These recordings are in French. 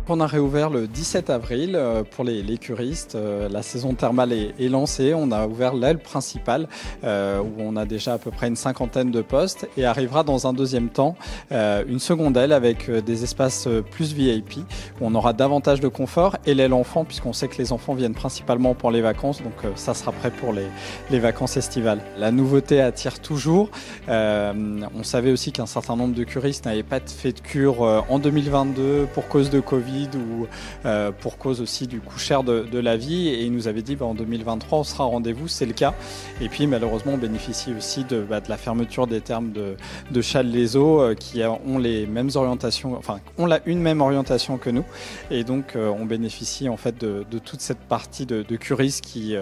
On a réouvert le 17 avril pour les curistes. La saison thermale est lancée. On a ouvert l'aile principale où on a déjà à peu près une cinquantaine de postes et arrivera dans un deuxième temps une seconde aile avec des espaces plus VIP où on aura davantage de confort et l'aile enfant puisqu'on sait que les enfants viennent principalement pour les vacances. Donc ça sera prêt pour les vacances estivales. La nouveauté attire toujours. On savait aussi qu'un certain nombre de curistes n'avaient pas fait de cure en 2022 pour cause de Covid ou pour cause aussi du coût cher de la vie, et il nous avait dit en 2023 on sera au rendez-vous, c'est le cas. Et puis malheureusement on bénéficie aussi de la fermeture des thermes de Challes-les-Eaux qui ont les mêmes orientations, enfin ont une même orientation que nous, et donc on bénéficie en fait de toute cette partie de curistes qui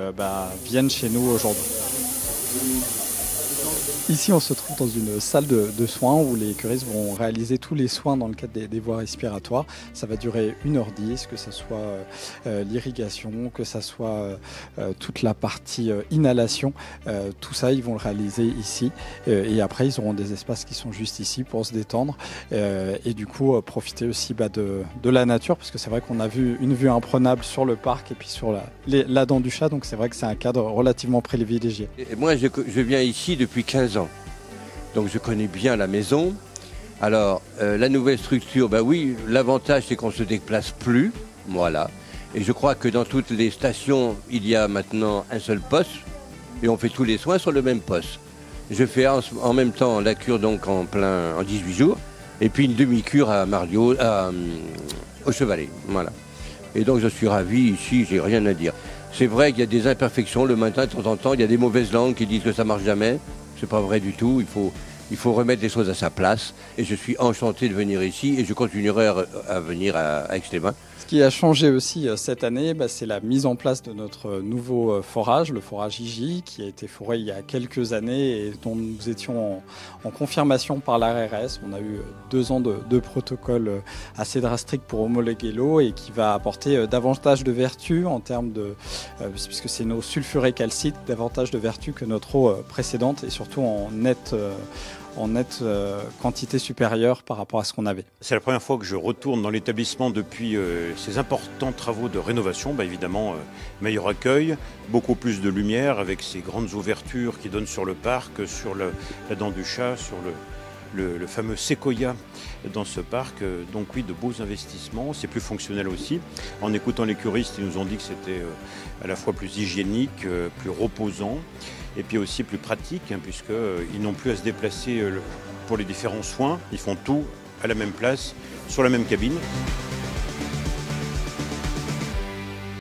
viennent chez nous aujourd'hui. Ici, on se trouve dans une salle de soins où les curistes vont réaliser tous les soins dans le cadre des voies respiratoires. Ça va durer 1h10, que ce soit l'irrigation, que ce soit toute la partie inhalation. Tout ça, ils vont le réaliser ici. Et après, ils auront des espaces qui sont juste ici pour se détendre. Et du coup, profiter aussi de la nature, parce que c'est vrai qu'on a vu une vue imprenable sur le parc et puis sur la dent du chat. Donc c'est vrai que c'est un cadre relativement privilégié. Et moi, je viens ici depuis 15 ans. Donc je connais bien la maison. Alors la nouvelle structure, oui, l'avantage c'est qu'on ne se déplace plus, voilà. Et je crois que dans toutes les stations, il y a maintenant un seul poste et on fait tous les soins sur le même poste. Je fais en même temps la cure donc en 18 jours et puis une demi-cure à Marliot, au Chevalet, voilà. Et donc je suis ravi ici, j'ai rien à dire. C'est vrai qu'il y a des imperfections le matin de temps en temps, il y a des mauvaises langues qui disent que ça marche jamais. C'est pas vrai du tout, il faut remettre les choses à sa place et je suis enchanté de venir ici et je continuerai à venir à Aix-les-Bains. Ce qui a changé aussi cette année, c'est la mise en place de notre nouveau forage, le forage IJ, qui a été foré il y a quelques années et dont nous étions en confirmation par l'ARS. On a eu 2 ans de protocole assez drastiques pour homologuer l'eau et qui va apporter davantage de vertus en termes puisque c'est nos sulfurés calciques, davantage de vertus que notre eau précédente et surtout en nette quantité supérieure par rapport à ce qu'on avait. C'est la première fois que je retourne dans l'établissement depuis ces importants travaux de rénovation. Évidemment, meilleur accueil, beaucoup plus de lumière avec ces grandes ouvertures qui donnent sur le parc, sur la dent du chat, sur le fameux séquoia dans ce parc. Donc oui, de beaux investissements, c'est plus fonctionnel aussi. En écoutant les curistes, ils nous ont dit que c'était à la fois plus hygiénique, plus reposant et puis aussi plus pratique, puisqu'ils n'ont plus à se déplacer pour les différents soins. Ils font tout à la même place, sur la même cabine.